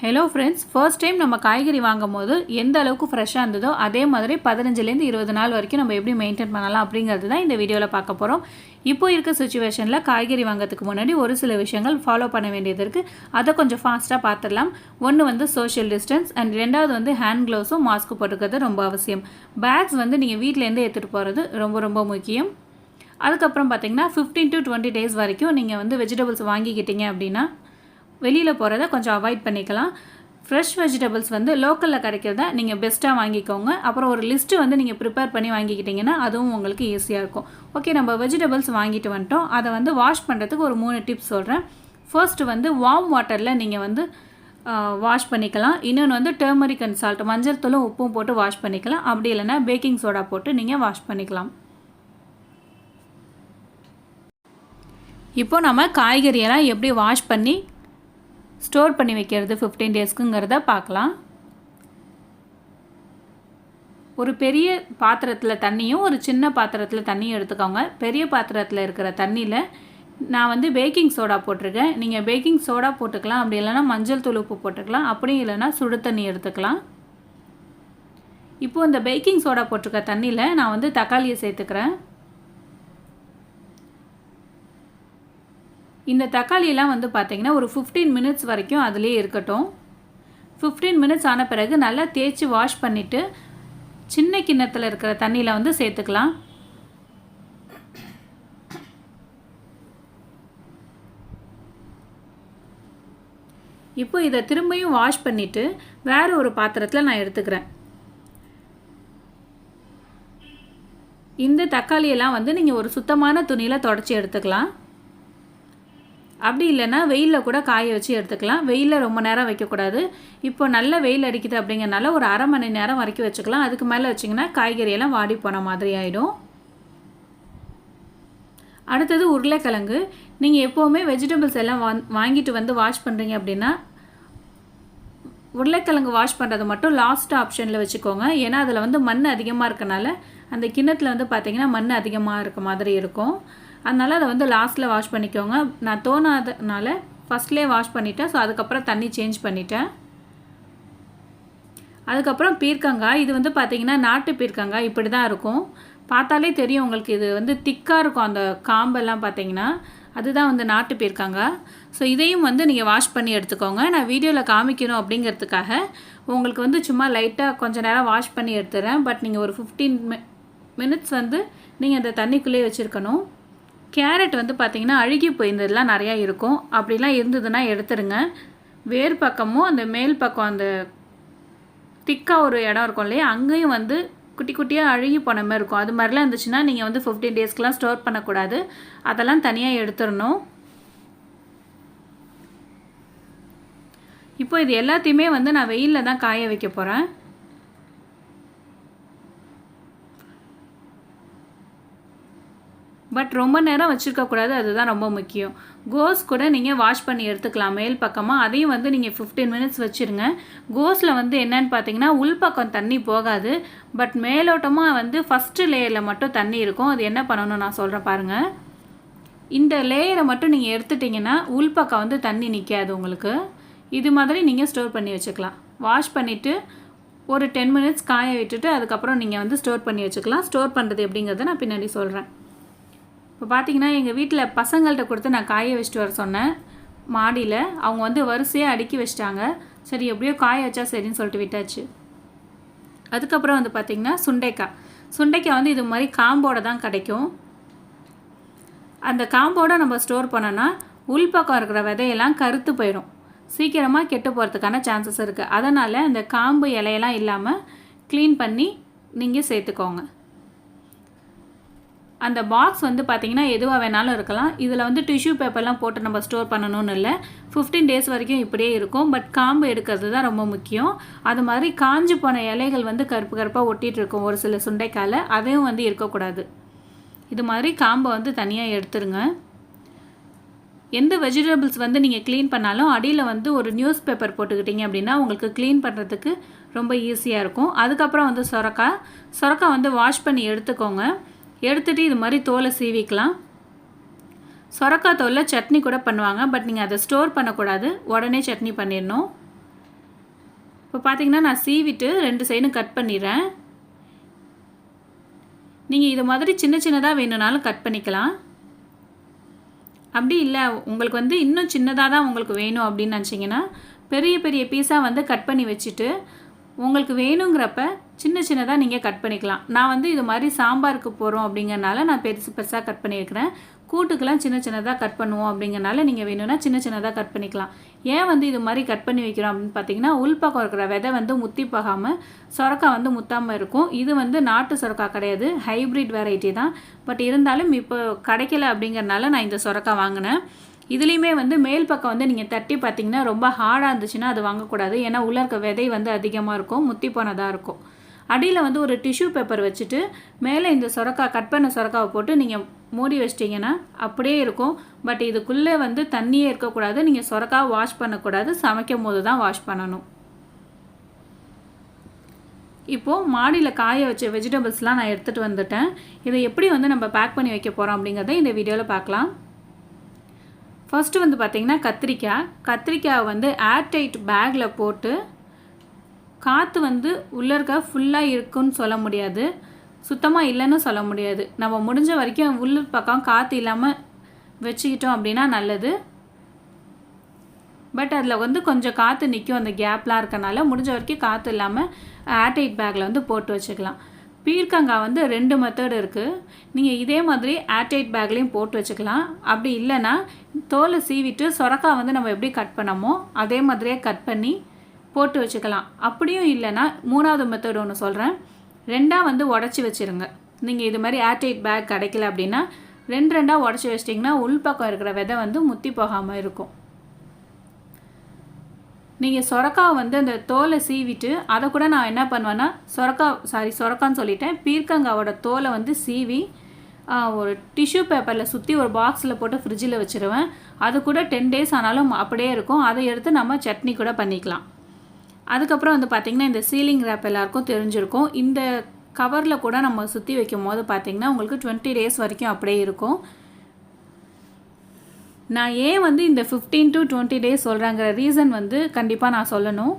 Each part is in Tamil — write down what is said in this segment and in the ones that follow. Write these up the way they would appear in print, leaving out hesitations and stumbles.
ஹலோ ஃப்ரெண்ட்ஸ், ஃபர்ஸ்ட் டைம் நம்ம காய்கறி வாங்கும் போது எந்த அளவுக்கு ஃப்ரெஷ்ஷாக இருந்ததோ அதே மாதிரி 15லேருந்து 20 நாள் வரைக்கும் நம்ம எப்படி மெயின்டைன் பண்ணலாம் அப்படிங்கிறது தான் இந்த வீடியோவில் பார்க்க போகிறோம். இப்போ இருக்க சுச்சுவேஷனில் காய்கறி வாங்கிறதுக்கு முன்னாடி ஒரு சில விஷயங்கள் ஃபாலோ பண்ண வேண்டியது இருக்குது. அதை கொஞ்சம் ஃபாஸ்ட்டாக பார்த்துடலாம். ஒன்று வந்து சோஷியல் டிஸ்டன்ஸ் அண்ட் ரெண்டாவது வந்து ஹேண்ட் க்ளவுஸும் மாஸ்க்கு போட்டுக்கிறது ரொம்ப அவசியம். பேக்ஸ் வந்து நீங்கள் வீட்டிலேருந்து எடுத்துகிட்டு போகிறது ரொம்ப ரொம்ப முக்கியம். அதுக்கப்புறம் பார்த்திங்கன்னா 15 to 20 டேஸ் வரைக்கும் நீங்கள் வந்து வெஜிடபிள்ஸ் வாங்கிக்கிட்டீங்க அப்படின்னா வெளியில் போகிறத கொஞ்சம் அவாய்ட் பண்ணிக்கலாம். ஃப்ரெஷ் வெஜிடபிள்ஸ் வந்து லோக்கலில் கிடைக்கிறத நீங்கள் பெஸ்ட்டாக வாங்கிக்கோங்க. அப்புறம் ஒரு லிஸ்ட்டு வந்து நீங்கள் ப்ரிப்பேர் பண்ணி வாங்கிக்கிட்டிங்கன்னா அதுவும் உங்களுக்கு ஈஸியாக இருக்கும். ஓகே, நம்ம வெஜிடபிள்ஸ் வாங்கிட்டு வந்துட்டோம். அதை வந்து வாஷ் பண்ணுறதுக்கு ஒரு 3 டிப்ஸ் சொல்கிறேன். ஃபர்ஸ்ட்டு வந்து வார்ம் வாட்டரில் நீங்கள் வந்து வாஷ் பண்ணிக்கலாம். இன்னொன்று வந்து டர்மரிக் அண்ட் சால்ட், மஞ்சள் தூளும் உப்பும் போட்டு வாஷ் பண்ணிக்கலாம். அப்படி இல்லைன்னா பேக்கிங் சோடா போட்டு நீங்கள் வாஷ் பண்ணிக்கலாம். இப்போ நம்ம காய்கறியெல்லாம் எப்படி வாஷ் பண்ணி ஸ்டோர் பண்ணி வைக்கிறது 15 டேஸ்க்குங்கிறத பார்க்கலாம். ஒரு பெரிய பாத்திரத்தில் தண்ணியும் ஒரு சின்ன பாத்திரத்தில் தண்ணியும் எடுத்துக்கோங்க. பெரிய பாத்திரத்தில் இருக்கிற தண்ணியில் நான் வந்து பேக்கிங் சோடா போட்டிருக்கேன். நீங்கள் பேக்கிங் சோடா போட்டுக்கலாம், அப்படி இல்லைன்னா மஞ்சள் தூள் உப்பு போட்டுக்கலாம், அப்படியும் இல்லைன்னா சுடு தண்ணி எடுத்துக்கலாம். இப்போது இந்த பேக்கிங் சோடா போட்டிருக்க தண்ணியில் நான் வந்து தக்காளியை சேர்த்துக்கிறேன். இந்த தக்காளியெல்லாம் வந்து பார்த்திங்கன்னா ஒரு 15 மினிட்ஸ் வரைக்கும் அதிலே இருக்கட்டும். 15 மினிட்ஸ் ஆன பிறகு நல்லா தேய்ச்சி வாஷ் பண்ணிவிட்டு சின்ன கிண்ணத்தில் இருக்கிற தண்ணியில் வந்து சேர்த்துக்கலாம். இப்போ இதை திரும்பியும் வாஷ் பண்ணிவிட்டு வேறு ஒரு பாத்திரத்தில் நான் எடுத்துக்கிறேன். இந்த தக்காளியெல்லாம் வந்து நீங்கள் ஒரு சுத்தமான துணியில் தொடச்சி எடுத்துக்கலாம். அப்படி இல்லைன்னா வெயிலில் கூட காய வச்சு எடுத்துக்கலாம். வெயிலில் ரொம்ப நேரம் வைக்கக்கூடாது. இப்போ நல்ல வெயில் அடிக்குது அப்படிங்கிறனால ஒரு அரை மணி நேரம் வரைக்கும் வச்சுக்கலாம். அதுக்கு மேலே வச்சிங்கன்னா காய்கறியெல்லாம் வாடி போன மாதிரி ஆகிடும். அடுத்தது உருளைக்கிழங்கு. நீங்கள் எப்போவுமே வெஜிடபிள்ஸ் எல்லாம் வாங்கிட்டு வந்து வாஷ் பண்ணுறீங்க அப்படின்னா உருளைக்கிழங்கு வாஷ் பண்ணுறது மட்டும் லாஸ்ட் ஆப்ஷனில் வச்சுக்கோங்க. ஏன்னா அதில் வந்து மண் அதிகமாக இருக்கனால அந்த கிண்ணத்தில் வந்து பார்த்திங்கன்னா மண் அதிகமாக இருக்க மாதிரி இருக்கும். அதனால் அதை வந்து லாஸ்ட்டில் வாஷ் பண்ணிக்கோங்க. நான் தோணாதனால ஃபஸ்ட்லேயே வாஷ் பண்ணிட்டேன். ஸோ அதுக்கப்புறம் தண்ணி சேஞ்ச் பண்ணிட்டேன். அதுக்கப்புறம் பீர்க்கங்காய். இது வந்து பார்த்திங்கன்னா நாட்டு பீர்க்கங்காய் இப்படி தான் இருக்கும். பார்த்தாலே தெரியும் உங்களுக்கு, இது வந்து திக்காக இருக்கும். அந்த காம்பெல்லாம் பார்த்திங்கன்னா அதுதான் வந்து நாட்டு பீர்க்கங்காய். ஸோ இதையும் வந்து நீங்கள் வாஷ் பண்ணி எடுத்துக்கோங்க. நான் வீடியோவில் காமிக்கணும் அப்படிங்கிறதுக்காக உங்களுக்கு வந்து சும்மா லைட்டாக கொஞ்சம் நேரம் வாஷ் பண்ணி எடுத்துகிறேன். பட் நீங்கள் ஒரு 15 மினிட்ஸ் வந்து நீங்கள் அந்த தண்ணிக்குள்ளேயே வச்சுருக்கணும். கேரட் வந்து பார்த்திங்கன்னா அழுகி போயிருந்ததுலாம் நிறையா இருக்கும். அப்படிலாம் இருந்ததுன்னா எடுத்துருங்க. வேர் பக்கமும் அந்த மேல் பக்கம் அந்த திக்காக ஒரு இடம் இருக்கும் இல்லையா, அங்கேயும் வந்து குட்டி குட்டியாக அழுகி போன மாதிரி இருக்கும். அது மாதிரிலாம் இருந்துச்சுன்னா நீங்கள் வந்து 15 டேஸ்க்கெலாம் ஸ்டோர் பண்ணக்கூடாது. அதெல்லாம் தனியாக எடுத்துடணும். இப்போ இது எல்லாத்தையுமே வந்து நான் வெயிலில் தான் காய வைக்க போகிறேன். பட் ரொம்ப நேரம் வச்சுருக்கக்கூடாது, அதுதான் ரொம்ப முக்கியம். கோஸ் கூட நீங்கள் வாஷ் பண்ணி எடுத்துக்கலாம் மேல் பக்கமாக. அதையும் வந்து நீங்கள் 15 மினிட்ஸ் வச்சுருங்க. கோஸில் வந்து என்னன்னு பார்த்தீங்கன்னா உள்பக்கம் தண்ணி போகாது. பட் மேலோட்டமாக வந்து ஃபஸ்ட்டு லேயரில் மட்டும் தண்ணி இருக்கும். அது என்ன பண்ணணும் நான் சொல்கிறேன் பாருங்கள். இந்த லேயரை மட்டும் நீங்கள் எடுத்துட்டிங்கன்னா உள்பக்கம் வந்து தண்ணி நிற்காது உங்களுக்கு. இது மாதிரி நீங்கள் ஸ்டோர் பண்ணி வச்சுக்கலாம். வாஷ் பண்ணிவிட்டு ஒரு 10 மினிட்ஸ் காய விட்டுட்டு அதுக்கப்புறம் நீங்கள் வந்து ஸ்டோர் பண்ணி வச்சுக்கலாம். ஸ்டோர் பண்ணுறது எப்படிங்கிறத நான் பின்னாடி சொல்கிறேன். இப்போ பார்த்தீங்கன்னா எங்கள் வீட்டில் பசங்கள்கிட்ட கொடுத்து நான் காய வச்சுட்டு வர சொன்னேன் மாடியில். அவங்க வந்து வரிசையாக அடுக்கி வச்சிட்டாங்க. சரி எப்படியோ காய வச்சா சரின்னு சொல்லிட்டு விட்டாச்சு. அதுக்கப்புறம் வந்து பார்த்திங்கன்னா சுண்டைக்காய் வந்து இது மாதிரி காம்போடு தான் கிடைக்கும். அந்த காம்போடு நம்ம ஸ்டோர் பண்ணோன்னா உள்பக்கம் இருக்கிற விதையெல்லாம் கருத்து போயிடும். சீக்கிரமாக கெட்டு போகிறதுக்கான சான்சஸ் இருக்குது. அதனால் அந்த காம்பு இலையெல்லாம் இல்லாமல் க்ளீன் பண்ணி நீங்கள் சேர்த்துக்கோங்க. அந்த பாக்ஸ் வந்து பார்த்திங்கன்னா எதுவாக வேணாலும் இருக்கலாம். இதில் வந்து டிஷ்யூ பேப்பர்லாம் போட்டு நம்ம ஸ்டோர் பண்ணணும்னு இல்லை. 15 டேஸ் வரைக்கும் இப்படியே இருக்கும். பட் காம்பு எடுக்கிறது தான் ரொம்ப முக்கியம். அது மாதிரி காஞ்சி போன இலைகள் வந்து கருப்பு கருப்பாக ஒட்டிகிட்டு இருக்கும் ஒரு சில சுண்டைக்காயில். அதையும் வந்து இருக்கக்கூடாது. இது மாதிரி காம்பை வந்து தனியாக எடுத்துருங்க. எந்த வெஜிடபிள்ஸ் வந்து நீங்கள் க்ளீன் பண்ணாலும் அடியில் வந்து ஒரு நியூஸ் பேப்பர் போட்டுக்கிட்டிங்க அப்படின்னா உங்களுக்கு க்ளீன் பண்ணுறதுக்கு ரொம்ப ஈஸியாக இருக்கும். அதுக்கப்புறம் வந்து சொரக்காய் வந்து வாஷ் பண்ணி எடுத்துக்கோங்க. எடுத்துகிட்டு இது மாதிரி தோலை சீவிக்கலாம். சொரக்காய் தோலில் சட்னி கூட பண்ணுவாங்க. பட் நீங்கள் அதை ஸ்டோர் பண்ணக்கூடாது, உடனே சட்னி பண்ணிடணும். இப்போ பார்த்தீங்கன்னா நான் சீவிட்டு 2 சைடும் கட் பண்ணிடுறேன். நீங்கள் இது மாதிரி சின்ன சின்னதாக வேணும்னாலும் கட் பண்ணிக்கலாம். அப்படி இல்லை உங்களுக்கு வந்து இன்னும் சின்னதாக தான் உங்களுக்கு வேணும் அப்படின்னு நினச்சிங்கன்னா பெரிய பெரிய பீஸாக வந்து கட் பண்ணி வச்சுட்டு உங்களுக்கு வேணுங்கிறப்ப சின்ன சின்னதாக நீங்கள் கட் பண்ணிக்கலாம். நான் வந்து இது மாதிரி சாம்பாருக்கு போகிறோம் அப்படிங்கிறனால நான் பெருசு பெருசாக கட் பண்ணியிருக்கிறேன். கூட்டுக்கெல்லாம் சின்ன சின்னதாக கட் பண்ணுவோம் அப்படிங்கிறனால நீங்கள் வேணும்னா சின்ன சின்னதாக கட் பண்ணிக்கலாம். ஏன் வந்து இது மாதிரி கட் பண்ணி வைக்கிறோம் அப்படின்னு பார்த்தீங்கன்னா உள்பக்கம் இருக்கிற விதை வந்து முத்தி போகாமல் சொரக்காய் வந்து முத்தாமல் இருக்கும். இது வந்து நாட்டு சொரக்காய் கிடையாது, ஹைப்ரிட் வெரைட்டி தான். பட் இருந்தாலும் இப்போ கிடைக்கல அப்படிங்கிறனால நான் இந்த சொரக்காய் வாங்கினேன். இதுலேயுமே வந்து மேல் பக்கம் வந்து நீங்கள் தட்டி பார்த்தீங்கன்னா ரொம்ப ஹார்டாக இருந்துச்சுன்னா அது வாங்கக்கூடாது. ஏன்னா உள்ளே இருக்க விதை வந்து அதிகமாக இருக்கும், முத்தி போனதாக இருக்கும். அடியில் வந்து ஒரு டிஷ்யூ பேப்பர் வச்சுட்டு மேலே இந்த சொரக்காய் கட் பண்ண சொரக்காவை போட்டு நீங்கள் மூடி வச்சிட்டிங்கன்னா அப்படியே இருக்கும். பட் இதுக்குள்ளே வந்து தண்ணியே இருக்கக்கூடாது. நீங்கள் சொரக்காவை வாஷ் பண்ணக்கூடாது, சமைக்கும் போது தான் வாஷ் பண்ணணும். இப்போது மாடியில் காய வச்ச வெஜிடபிள்ஸ்லாம் நான் எடுத்துகிட்டு வந்துட்டேன். இதை எப்படி வந்து நம்ம பேக் பண்ணி வைக்க போகிறோம் அப்படிங்கிறத இந்த வீடியோவில் பார்க்கலாம். ஃபர்ஸ்ட்டு வந்து பார்த்திங்கன்னா கத்திரிக்காய் வந்து ஏர்டைட் பேக்கில் போட்டு காற்று வந்து உள்ளே இருக்க ஃபுல்லாக இருக்குன்னு சொல்ல முடியாது, சுத்தமாக இல்லைன்னு சொல்ல முடியாது. நம்ம முடிஞ்ச வரைக்கும் உள்ளூர் பக்கம் காற்று இல்லாமல் வச்சுக்கிட்டோம் அப்படின்னா நல்லது. பட் அதில் வந்து கொஞ்சம் காற்று நிற்கும், அந்த கேப்லாம் இருக்கனால முடிஞ்ச வரைக்கும் காற்று இல்லாமல் ஏர்டைட் பேக்கில் வந்து போட்டு வச்சுக்கலாம். பீர்க்கங்காய் வந்து 2 மெத்தட் இருக்குது. நீங்கள் இதே மாதிரி ஏர்டைட் பேக்லேயும் போட்டு வச்சுக்கலாம். அப்படி இல்லைன்னா தோலை சீவிட்டு சொரக்காய் வந்து நம்ம எப்படி கட் பண்ணமோ அதே மாதிரியே கட் பண்ணி போட்டு வச்சுக்கலாம். அப்படியும் இல்லைன்னா 3வது மெத்தட் ஒன்று சொல்கிறேன். 2ஆக வந்து உடச்சி வச்சுருங்க. நீங்கள் இது மாதிரி ஏர்டைட் பேக் கிடைக்கல அப்படின்னா 2 உடச்சி வச்சிட்டிங்கன்னா உள்பக்கம் இருக்கிற விதை வந்து முத்தி போகாமல் இருக்கும். நீங்கள் சொரக்காவை வந்து அந்த தோலை சீவிட்டு அதை கூட நான் என்ன பண்ணுவேன்னா சொரக்கான்னு சொல்லிட்டேன், பீர்க்கங்காவோட தோலை வந்து சீவி ஒரு டிஷ்யூ பேப்பரில் சுற்றி ஒரு பாக்ஸில் போட்டு ஃப்ரிட்ஜில் வச்சுருவேன். அது கூட 10 days ஆனாலும் அப்படியே இருக்கும். அதை எடுத்து நம்ம சட்னி கூட பண்ணிக்கலாம். அதுக்கப்புறம் வந்து பார்த்திங்கன்னா இந்த சீலிங் ரேப் எல்லாருக்கும் தெரிஞ்சிருக்கும். இந்த கவரில் கூட நம்ம சுற்றி வைக்கும் போது பார்த்திங்கன்னா உங்களுக்கு 20 days வரைக்கும் அப்படியே இருக்கும். நான் ஏன் வந்து இந்த 15 to 20 days சொல்கிறாங்கிற ரீசன் வந்து கண்டிப்பாக நான் சொல்லணும்.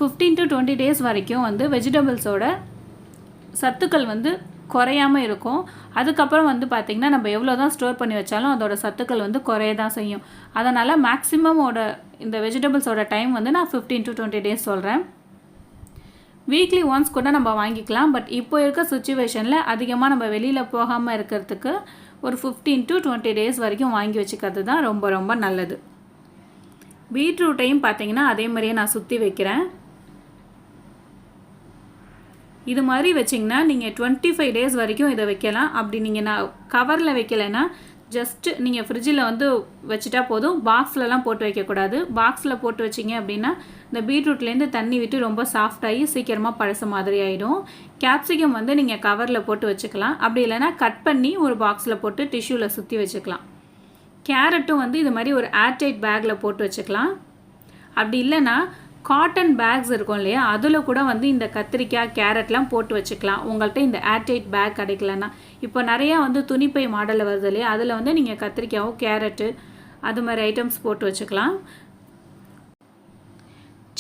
15 to 20 days வரைக்கும் வந்து வெஜிடபிள்ஸோட சத்துக்கள் வந்து குறையாமல் இருக்கும். அதுக்கப்புறம் வந்து பார்த்திங்கன்னா நம்ம எவ்வளோ தான் ஸ்டோர் பண்ணி வச்சாலும் அதோட சத்துக்கள் வந்து குறைய தான் செய்யும். அதனால் மேக்ஸிமமோட இந்த வெஜிடபிள்ஸோட டைம் வந்து நான் 15 to 20 days சொல்கிறேன். வீக்லி ஒன்ஸ் கூட நம்ம வாங்கிக்கலாம். பட் இப்போ இருக்க சுச்சுவேஷனில் அதிகமாக நம்ம வெளியில் போகாமல் இருக்கிறதுக்கு ஒரு 15 to 20 days வரைக்கும் வாங்கி வச்சுக்கிறது தான் ரொம்ப ரொம்ப நல்லது. பீட்ரூட்டையும் பார்த்தீங்கன்னா அதே மாதிரியே நான் சுற்றி வைக்கிறேன். இது மாதிரி வச்சிங்கன்னா நீங்கள் 25 days வரைக்கும் இதை வைக்கலாம். அப்படி நீங்கள் நான் கவரில் வைக்கலைன்னா ஜஸ்ட்டு நீங்கள் ஃப்ரிட்ஜில் வந்து வச்சுட்டா போதும். பாக்ஸ்லலாம் போட்டு வைக்கக்கூடாது. பாக்ஸில் போட்டு வச்சிங்க அப்படின்னா இந்த பீட்ரூட்லேருந்து தண்ணி விட்டு ரொம்ப சாஃப்டாகி சீக்கிரமாக பழச மாதிரி ஆகிடும். கேப்சிகம் வந்து நீங்கள் கவரில் போட்டு வச்சுக்கலாம். அப்படி இல்லைனா கட் பண்ணி ஒரு பாக்ஸில் போட்டு டிஷ்யூவில் சுற்றி வச்சுக்கலாம். கேரட்டும் வந்து இது மாதிரி ஒரு ஏர்டைட் பேக்கில் போட்டு வச்சுக்கலாம். அப்படி இல்லைன்னா காட்டன் பேக்ஸ் இருக்கும் இல்லையா, அதில் கூட வந்து இந்த கத்திரிக்காய் கேரட்லாம் போட்டு வச்சுக்கலாம். உங்கள்கிட்ட இந்த ஏர்டைட் பேக் கிடைக்கலன்னா இப்போ நிறையா வந்து துணிப்பை மாடலில் வருது இல்லையா, அதில் வந்து நீங்கள் கத்திரிக்காயும் கேரட்டு அது மாதிரி ஐட்டம்ஸ் போட்டு வச்சுக்கலாம்.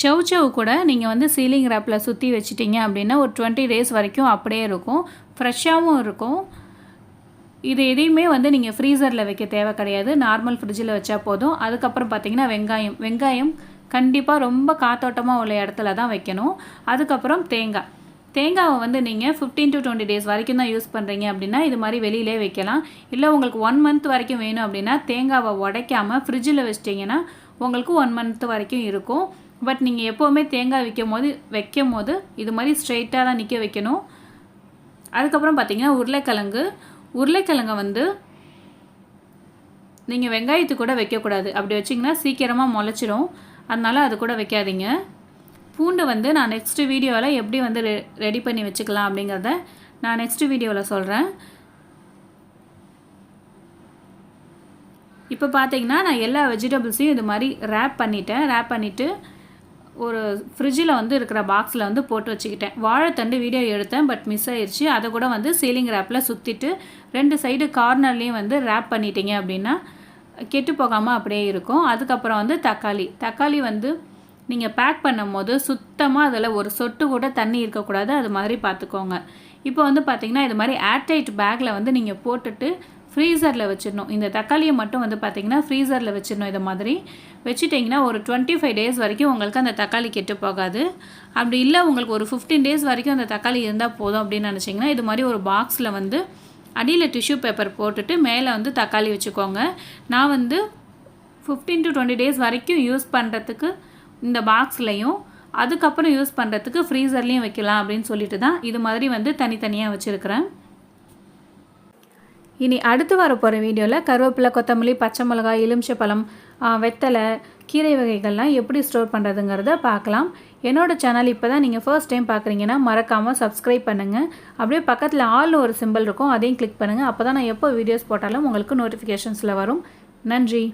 சவ் கூட நீங்கள் வந்து சீலிங் ரேப்பில் சுற்றி வச்சிட்டிங்க அப்படின்னா ஒரு 20 days வரைக்கும் அப்படியே இருக்கும், ஃப்ரெஷ்ஷாகவும் இருக்கும். இது எதையுமே வந்து நீங்கள் ஃப்ரீசரில் வைக்க தேவை கிடையாது, நார்மல் ஃப்ரிட்ஜில் வச்சா போதும். அதுக்கப்புறம் பார்த்தீங்கன்னா வெங்காயம் கண்டிப்பாக ரொம்ப காத்தோட்டமாக உள்ள இடத்துல தான் வைக்கணும். அதுக்கப்புறம் தேங்காவை வந்து நீங்கள் 15 to 20 days வரைக்கும் தான் யூஸ் பண்ணுறீங்க அப்படின்னா இது மாதிரி வெளியிலே வைக்கலாம். இல்லை உங்களுக்கு 1 month வரைக்கும் வேணும் அப்படின்னா தேங்காவை உடைக்காமல் ஃப்ரிட்ஜில் வச்சிட்டிங்கன்னா உங்களுக்கு 1 month வரைக்கும் இருக்கும். பட் நீங்கள் எப்போவுமே தேங்காய் வைக்கும் போது இது மாதிரி ஸ்ட்ரெயிட்டாக தான் நிற்க வைக்கணும். அதுக்கப்புறம் பார்த்தீங்கன்னா உருளைக்கிழங்கை வந்து நீங்கள் வெங்காயத்து கூட வைக்கக்கூடாது. அப்படி வச்சிங்கன்னா சீக்கிரமாக முளைச்சிடும், அதனால் அது கூட வைக்காதீங்க. பூண்டு வந்து நான் நெக்ஸ்ட் வீடியோவில் எப்படி வந்து ரெடி பண்ணி வச்சுக்கலாம் அப்படிங்கிறத நான் நெக்ஸ்ட் வீடியோவில் சொல்கிறேன். இப்போ பார்த்தீங்கன்னா நான் எல்லா வெஜிடபிள்ஸையும் இது மாதிரி ரேப் பண்ணிவிட்டு ஒரு ஃப்ரிட்ஜில் வந்து இருக்கிற பாக்ஸில் வந்து போட்டு வச்சுக்கிட்டேன். வாழைத்தண்டு வீடியோ எடுத்தேன், பட் மிஸ் ஆயிடுச்சு. அதை கூட வந்து சீலிங் ரேப்பில் சுற்றிட்டு 2 சைடு கார்னர்லேயும் வந்து ரேப் பண்ணிட்டீங்க அப்படின்னா கெட்டு போகாமல் அப்படியே இருக்கும். அதுக்கப்புறம் வந்து தக்காளி வந்து நீங்கள் பேக் பண்ணும்போது சுத்தமாக அதில் ஒரு சொட்டு கூட தண்ணி இருக்கக்கூடாது, அது மாதிரி பார்த்துக்கோங்க. இப்போ வந்து பார்த்திங்கன்னா இது மாதிரி ஏர்டைட் பேக்கில் வந்து நீங்கள் போட்டுட்டு ஃப்ரீசரில் வச்சிடணும். இந்த தக்காளியை மட்டும் வந்து பார்த்திங்கன்னா ஃப்ரீசரில் வச்சிடணும். இதை மாதிரி வச்சுட்டிங்கன்னா ஒரு 25 டேஸ் வரைக்கும் உங்களுக்கு அந்த தக்காளி கெட்டு போகாது. அப்படி இல்லை உங்களுக்கு ஒரு 15 டேஸ் வரைக்கும் அந்த தக்காளி இருந்தால் போதும் அப்படின்னு நினச்சிங்கன்னா இது மாதிரி ஒரு பாக்ஸில் வந்து அடியில் டிஷ்யூ பேப்பர் போட்டுட்டு மேலே வந்து தக்காளி வச்சுக்கோங்க. நான் வந்து 15 to 20 டேஸ் வரைக்கும் யூஸ் பண்ணுறதுக்கு இந்த பாக்ஸ்லையும் அதுக்கப்புறம் யூஸ் பண்ணுறதுக்கு ஃப்ரீசர்லேயும் வைக்கலாம் அப்படின்னு சொல்லிட்டு தான் இது மாதிரி வந்து தனித்தனியாக வச்சுருக்கிறேன். இனி அடுத்து வர போகிற வீடியோவில் கருவேப்பிலை, கொத்தமல்லி, பச்சை மிளகாய், எலுமிச்சைப்பழம், வெத்தலை, கீரை வகைகள்லாம் எப்படி ஸ்டோர் பண்ணுறதுங்கிறத பார்க்கலாம். என்னோடய சேனல் இப்போ தான் நீங்கள் ஃபர்ஸ்ட் டைம் பார்க்குறீங்கன்னா மறக்காமல் சப்ஸ்கிரைப் பண்ணுங்கள். அப்படியே பக்கத்தில் ஆல்னு ஒரு சிம்பிள் இருக்கும், அதையும் கிளிக் பண்ணுங்கள். அப்போ தான் நான் எப்போ வீடியோஸ் போட்டாலும் உங்களுக்கு நோட்டிஃபிகேஷன்ஸில் வரும். நன்றி.